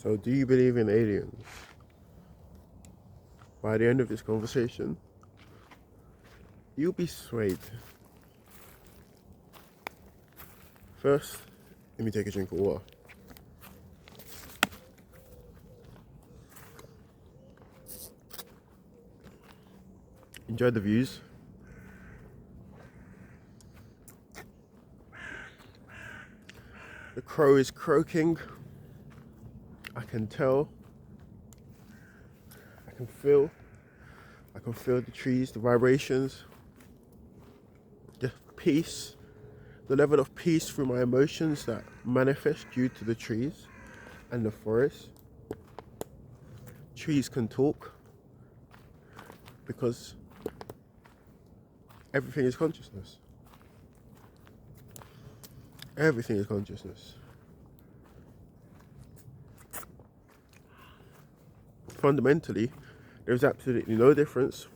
So, do you believe in aliens? By the end of this conversation, you'll be swayed. First, let me take a drink of water. Enjoy the views. The crow is croaking. I can tell. I can feel the trees, the vibrations, the peace, the level of peace through my emotions that manifest due to the trees and the forest. Trees can talk because everything is consciousness. Everything is consciousness. Fundamentally, there's absolutely no difference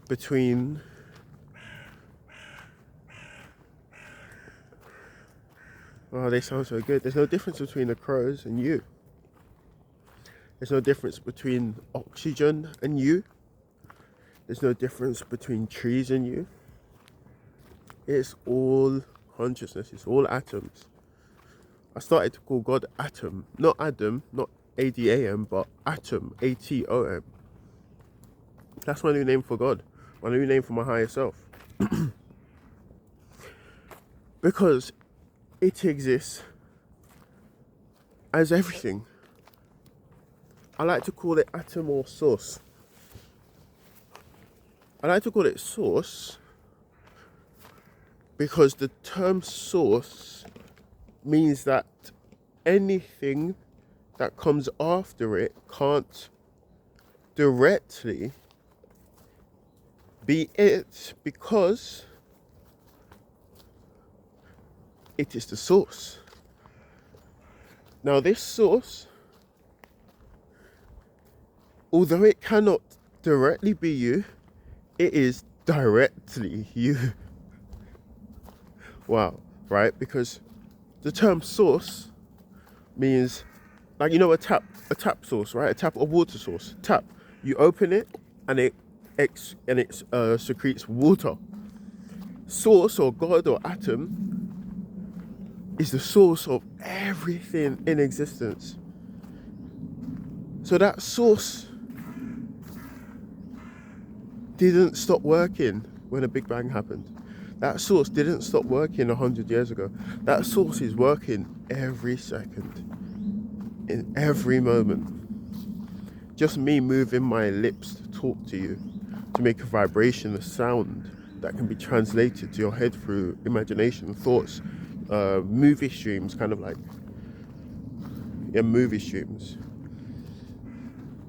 between they sound so good. There's no difference between the crows and you. There's no difference between oxygen and you. There's no difference between trees and you. It's all consciousness. It's all atoms. I started to call God Atom. Not Adam, not A-D-A-M, but Atom, A-T-O-M. That's my new name for God. My new name for my higher self. Because it exists as everything. I like to call it atom or source. I like to call it source because the term source means that anything that comes after it can't directly be it because it is the source. Now this source, although it cannot directly be you, it is directly you. Wow, right? Because the term source means, like, you know, a tap source, right? A tap or water source. Tap, you open it and it secretes water. Source or God or atom is the source of everything in existence. So that source didn't stop working when the Big Bang happened. That source didn't stop working 100 years ago. That source is working every second, in every moment. Just me moving my lips to talk to you, to make a vibration, a sound that can be translated to your head through imagination, thoughts, movie streams, kind of like, movie streams.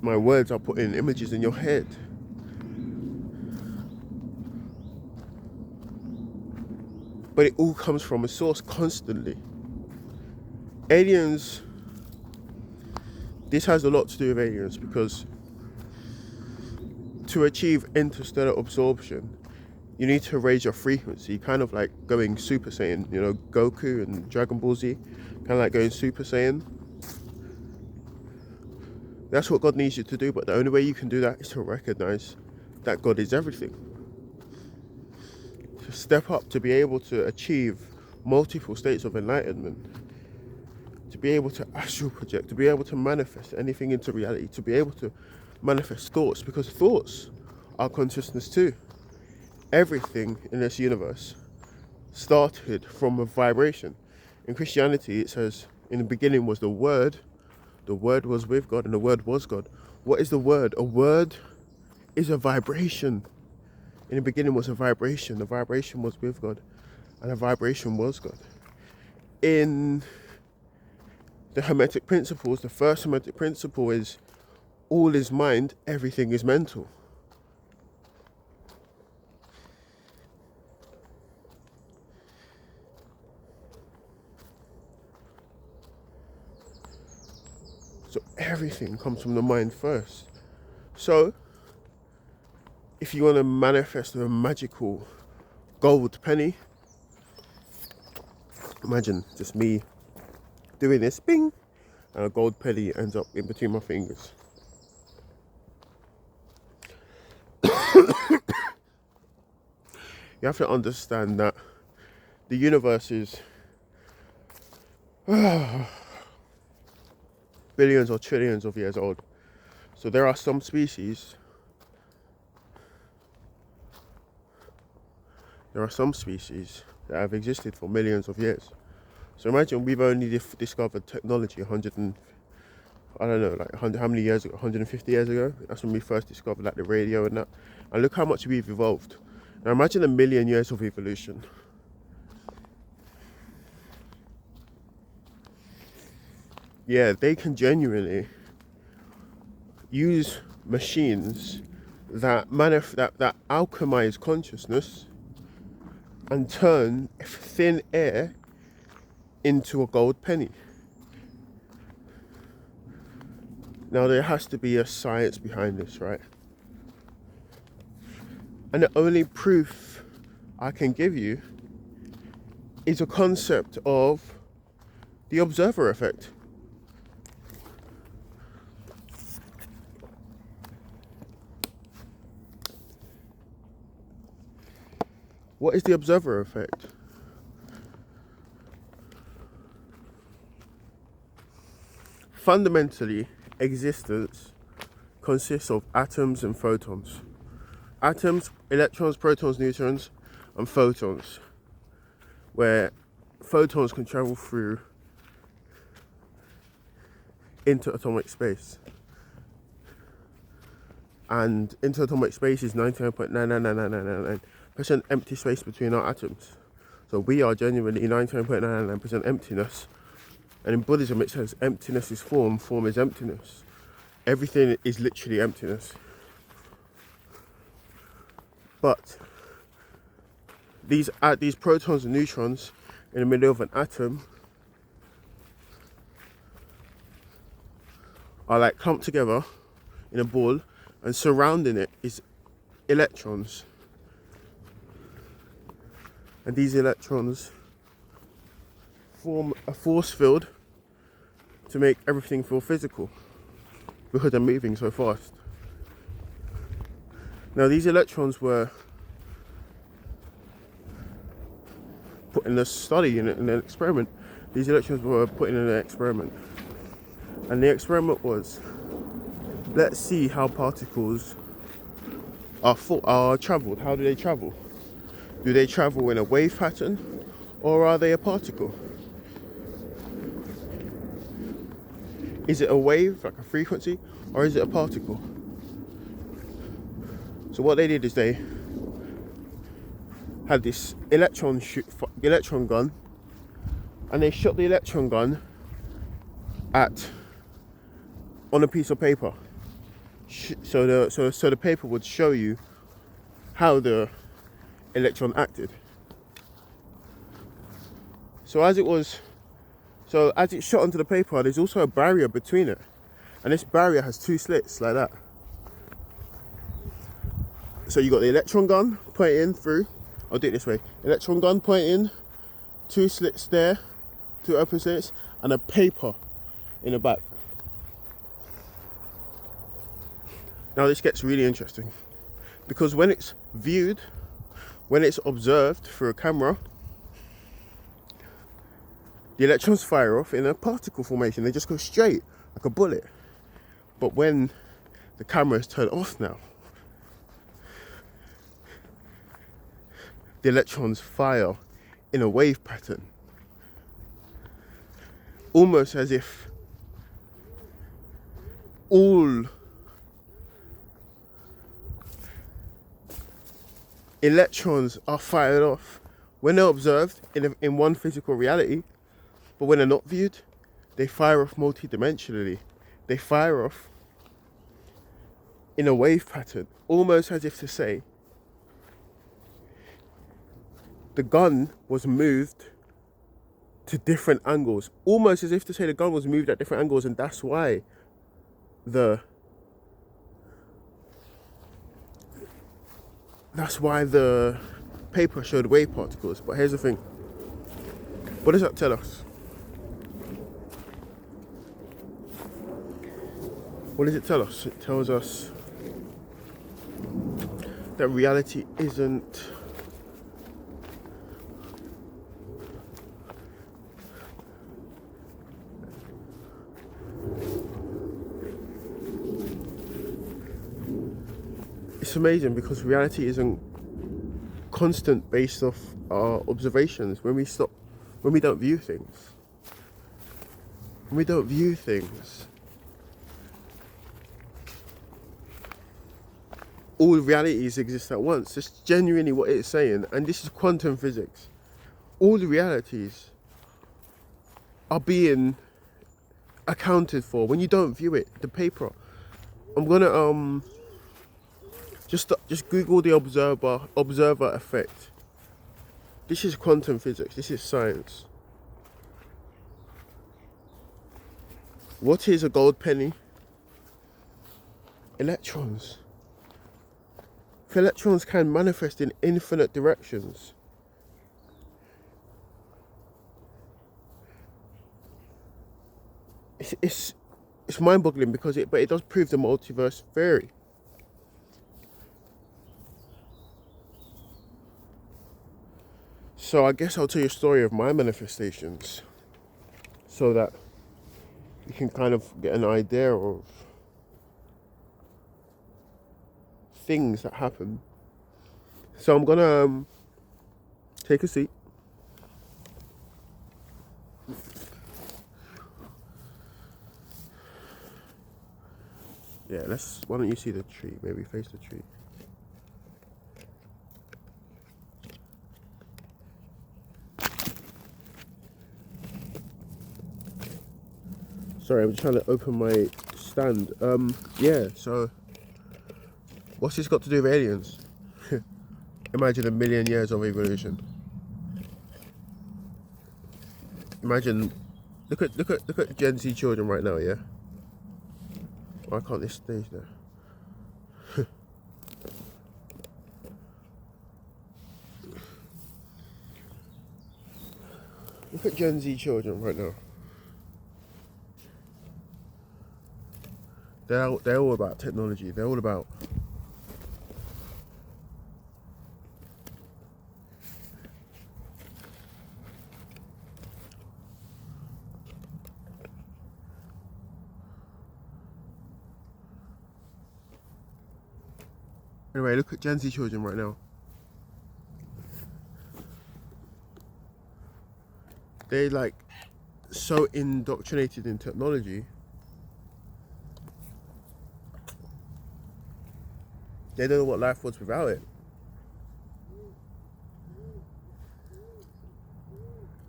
My words are putting images in your head. But it all comes from a source constantly. Aliens, this has a lot to do with aliens because to achieve interstellar absorption, you need to raise your frequency, kind of like going Super Saiyan, you know, Goku and Dragon Ball Z, kind of like going Super Saiyan. That's what God needs you to do, but the only way you can do that is to recognize that God is everything. To step up, to be able to achieve multiple states of enlightenment, to be able to astral project, to be able to manifest anything into reality, to be able to manifest thoughts, because thoughts are consciousness too. Everything in this universe started from a vibration. In Christianity, it says, in the beginning was the Word was with God, and the Word was God. What is the Word? A word is a vibration. In the beginning was a vibration. The vibration was with God, and the vibration was God. In the Hermetic principles, the first Hermetic principle is all is mind, everything is mental. So everything comes from the mind first. So if you want to manifest a magical gold penny, imagine just me doing this, bing, and a gold penny ends up in between my fingers. You have to understand that the universe is billions or trillions of years old. So there are some species that have existed for millions of years. So imagine we've only discovered technology 100 and, I don't know, like 100, how many years ago? 150 years ago? That's when we first discovered like the radio and that. And look how much we've evolved. Now imagine 1,000,000 years of evolution. Yeah, they can genuinely use machines that that alchemize consciousness and turn thin air into a gold penny. Now there has to be a science behind this, right? And the only proof I can give you is a concept of the observer effect. What is the observer effect? Fundamentally, existence consists of atoms and photons. Atoms, electrons, protons, neutrons, and photons, where photons can travel through interatomic space. And interatomic space is 99.99999% empty space between our atoms. So we are genuinely 99.999% emptiness. And in Buddhism it says emptiness is form, form is emptiness. Everything is literally emptiness. But these protons and neutrons in the middle of an atom are like clumped together in a ball, and surrounding it is electrons. And these electrons form a force field to make everything feel physical because they're moving so fast. Now these electrons were put in a study, in an experiment. These electrons were put in an experiment. And the experiment was, let's see how particles are traveled. How do they travel? Do they travel in a wave pattern, or are they a particle? Is it a wave, like a frequency, or is it a particle? So what they did is they had this electron gun, and they shot the electron gun on a piece of paper. So the paper would show you how the electron acted. So as it shot onto the paper, there's also a barrier between it, and this barrier has two slits like that. So you got the electron gun pointing through. I'll do it this way: electron gun pointing, two slits there, two open slits, and a paper in the back. Now this gets really interesting, because when it's viewed, when it's observed through a camera, the electrons fire off in a particle formation. They just go straight, like a bullet. But when the camera is turned off now, the electrons fire in a wave pattern. Almost as if all electrons are fired off when they're observed in one physical reality, but when they're not viewed, they fire off multidimensionally. They fire off in a wave pattern, almost as if to say the gun was moved to different angles, almost as if to say the gun was moved at different angles, and that's why the paper showed wave particles. But here's the thing, what does that tell us? What does it tell us? It tells us that reality isn't it's amazing because reality isn't constant based off our observations. When we don't view things, all realities exist at once. That's genuinely what it's saying, and this is quantum physics. All the realities are being accounted for when you don't view it. The paper. I'm gonna just Google the observer effect. This is quantum physics. This is science. What is a gold penny? Electrons. If electrons can manifest in infinite directions, it's mind-boggling because it does prove the multiverse theory. So I guess I'll tell you a story of my manifestations so that you can kind of get an idea of things that happen. So I'm gonna take a seat. Yeah, why don't you see the tree? Maybe face the tree. Sorry, I'm trying to open my stand. Yeah, so what's this got to do with aliens? Imagine 1,000,000 years of evolution. Imagine, look at Gen Z children right now, yeah? Why can't they stay there? Look at Gen Z children right now. They're all about technology. They're all about anyway, look at Gen Z children right now. They like so indoctrinated in technology. They don't know what life was without it.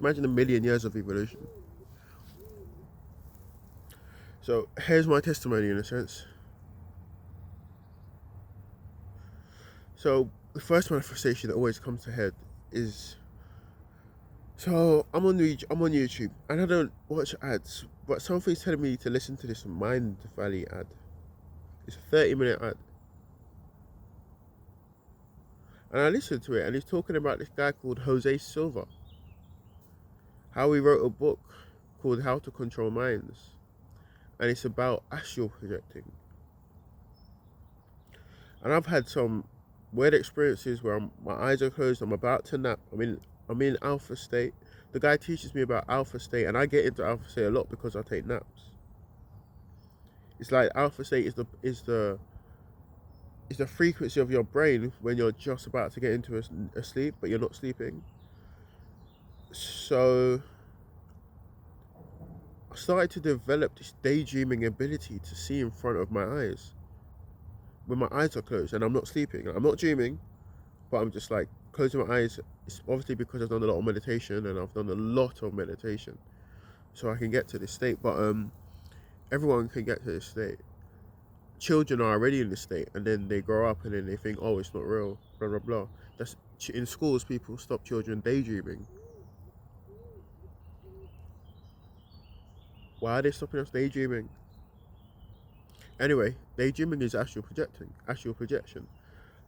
Imagine 1,000,000 years of evolution. So here's my testimony in a sense. So the first manifestation that always comes to head is, so I'm on YouTube and I don't watch ads, but something's telling me to listen to this Mind Valley ad. It's a 30-minute ad. And I listened to it, and he's talking about this guy called Jose Silva. How he wrote a book called How to Control Minds. And it's about astral projecting. And I've had some weird experiences where my eyes are closed, I'm about to nap, I'm in alpha state. The guy teaches me about alpha state, and I get into alpha state a lot because I take naps. It's like alpha state is the frequency of your brain when you're just about to get into a sleep, but you're not sleeping. So I started to develop this daydreaming ability to see in front of my eyes when my eyes are closed and I'm not sleeping. I'm not dreaming, but I'm just like closing my eyes. It's obviously because I've done a lot of meditation, so I can get to this state. But everyone can get to this state. Children are already in this state, and then they grow up and then they think, oh, it's not real, blah blah blah. That's in schools. People stop children daydreaming. Why are they stopping us daydreaming? Anyway, daydreaming is astral projection,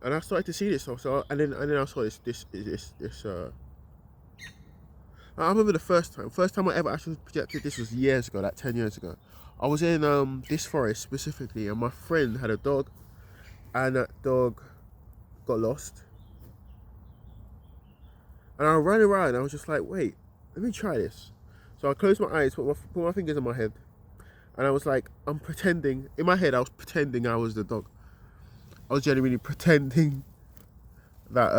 and I started to see this. And then I saw this I remember the first time I ever actually projected, this was years ago, like 10 years ago. I was in this forest specifically, and my friend had a dog, and that dog got lost. And I ran around, and I was just like, wait, let me try this. So I closed my eyes, put my fingers on my head, and I was like, I'm pretending. In my head, I was pretending I was the dog. I was genuinely pretending that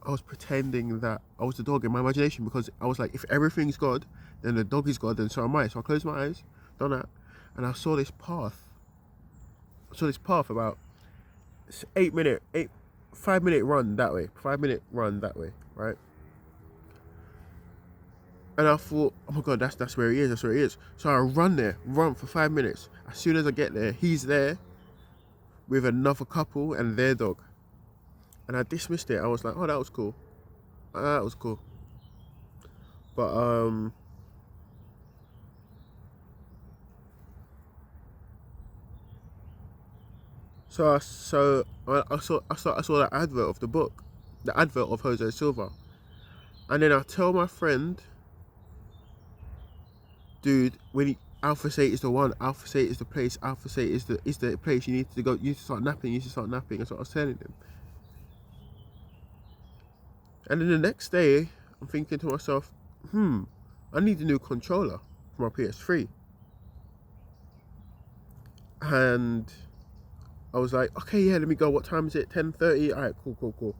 I was pretending that I was the dog in my imagination, because I was like, if everything's God, then the dog is God, then so am I. So I closed my eyes, done that, and I saw this path. I saw this path about 5 minute run that way. 5 minute run that way, right? And I thought, oh my God, that's where he is, that's where he is. So I run for 5 minutes. As soon as I get there, he's there with another couple and their dog. And I dismissed it. I was like, oh, that was cool. That was cool. But so I saw that advert of the book, the advert of Jose Silva, and then I tell my friend, dude, Alpha State is the one, Alpha State is the place, Alpha State is the place you need to go. You need to start napping. That's what I was telling him. And then the next day, I'm thinking to myself, I need a new controller for my PS3. And I was like, okay, yeah, let me go. What time is it? 10:30. All right, cool.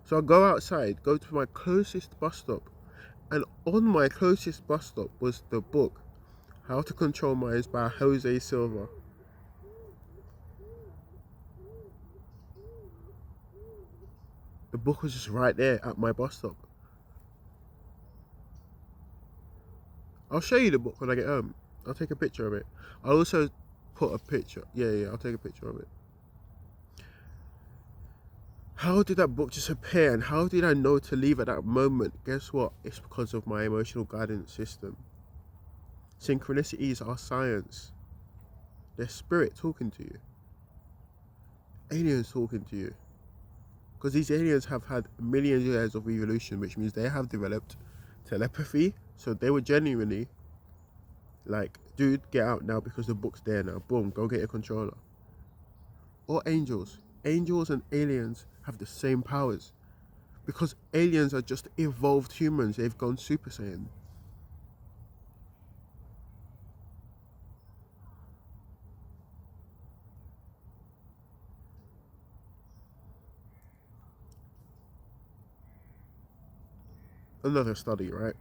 So I go outside, go to my closest bus stop, and on my closest bus stop was the book, How to Control Minds by Jose Silva. The book was just right there at my bus stop. I'll show you the book when I get home. I'll take a picture of it. I'll also put a picture. Yeah, I'll take a picture of it. How did that book just appear, and how did I know to leave at that moment? Guess what? It's because of my emotional guidance system. Synchronicities are science. They're spirit talking to you. Aliens talking to you. Because these aliens have had millions of years of evolution, which means they have developed telepathy. So they were genuinely like, dude, get out now because the book's there now. Boom, go get your controller. Or angels. Angels and aliens have the same powers. Because aliens are just evolved humans. They've gone Super Saiyan. Another study, right?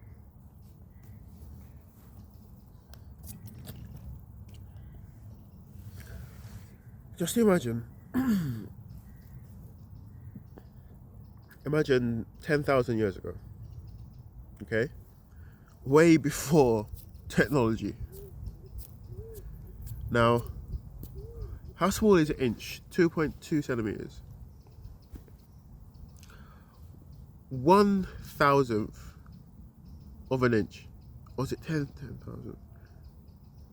Just imagine. Imagine 10,000 years ago. Okay? Way before technology. Now, how small is an inch? 2.2 centimeters. 1,000th of an inch. Or was it 10,000?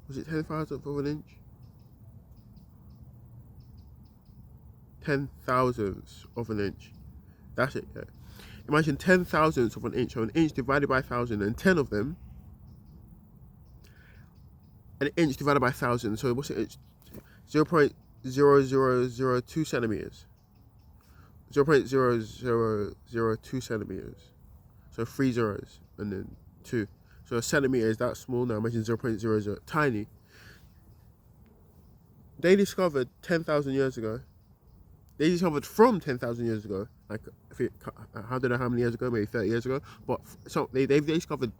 Was it 10,000th of an inch? 10,000ths of an inch. That's it, yeah. Imagine 10,000ths of an inch, or an inch divided by 1,000, and 10 of them. An inch divided by 1,000, so what's it? 0.0002 centimeters. 0.0002 centimeters. So 3 zeros and then 2. So a centimeter is that small now. Imagine 0.00, tiny. They discovered 10,000 years ago. They discovered from 10,000 years ago. Like, I don't know how many years ago, maybe 30 years ago. But so they've discovered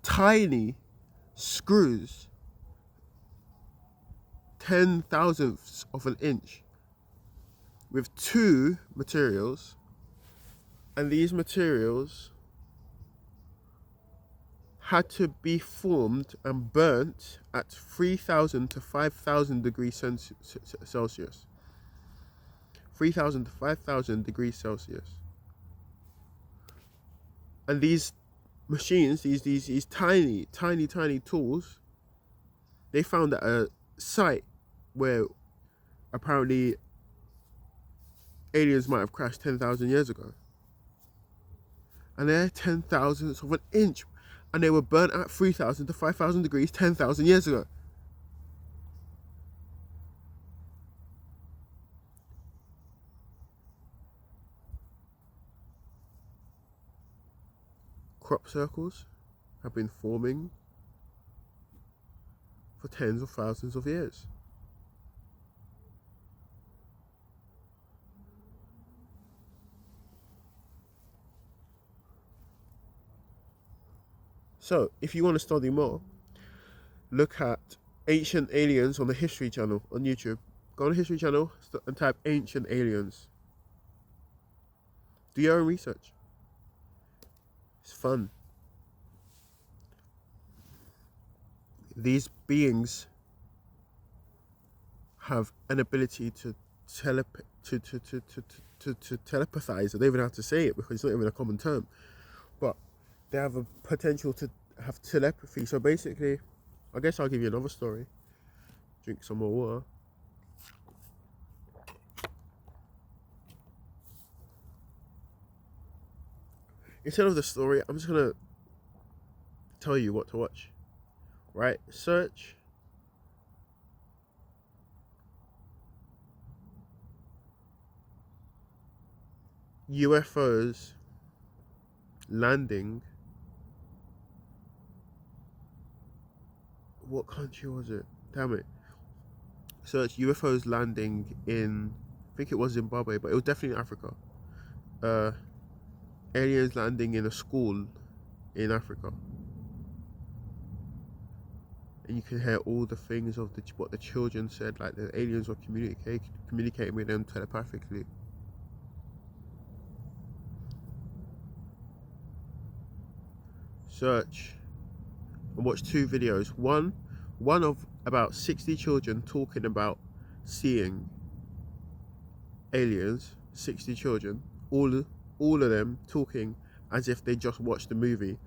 tiny screws, 10,000ths of an inch, with 2 materials, and these materials had to be formed and burnt at 3,000 to 5,000 degrees Celsius. 3,000 to 5,000 degrees Celsius. And these machines, these tiny tools, they found at a site where apparently aliens might have crashed 10,000 years ago. And they're 10,000ths of an inch. And they were burnt at 3,000 to 5,000 degrees 10,000 years ago. Crop circles have been forming for tens of thousands of years. So, if you want to study more, look at Ancient Aliens on the History Channel on YouTube. Go on the History Channel and type Ancient Aliens. Do your own research. It's fun. These beings have an ability to telepathize. I don't even have to say it because it's not even a common term. But they have a potential to have telepathy. So basically, I guess I'll give you another story. Drink some more water. Instead of the story, I'm just gonna tell you what to watch. Right? Search UFOs landing. What country was it? Damn it. Search UFOs landing in, I think it was Zimbabwe, but it was definitely Africa. Aliens landing in a school in Africa. And you can hear all the things of what the children said, like the aliens were communicating with them telepathically. Search and watch 2 videos. One of about 60 children talking about seeing aliens. 60 children, all of them talking as if they just watched the movie.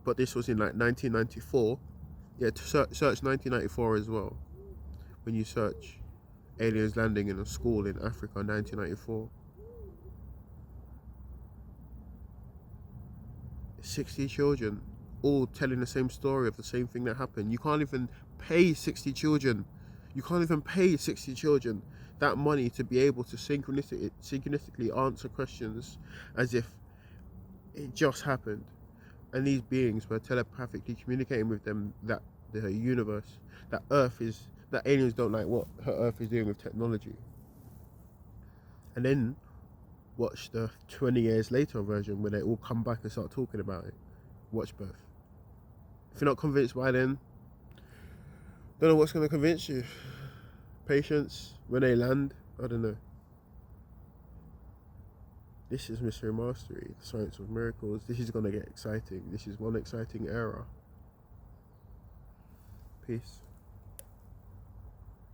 But this was in like 1994. Yeah, search 1994 as well. When you search aliens landing in a school in Africa, 1994. 60 children, all telling the same story of the same thing that happened. You can't even pay 60 children. You can't even pay 60 children that money to be able to synchronistically answer questions as if it just happened. And these beings were telepathically communicating with them that the universe, that aliens don't like what Earth is doing with technology. And then watch the 20 years later version where they all come back and start talking about it. Watch both. If you're not convinced by then, don't know what's going to convince you. Patience when they land, I don't know. This is Mystery Mastery, the science of miracles. This is going to get exciting. This is one exciting era. Peace.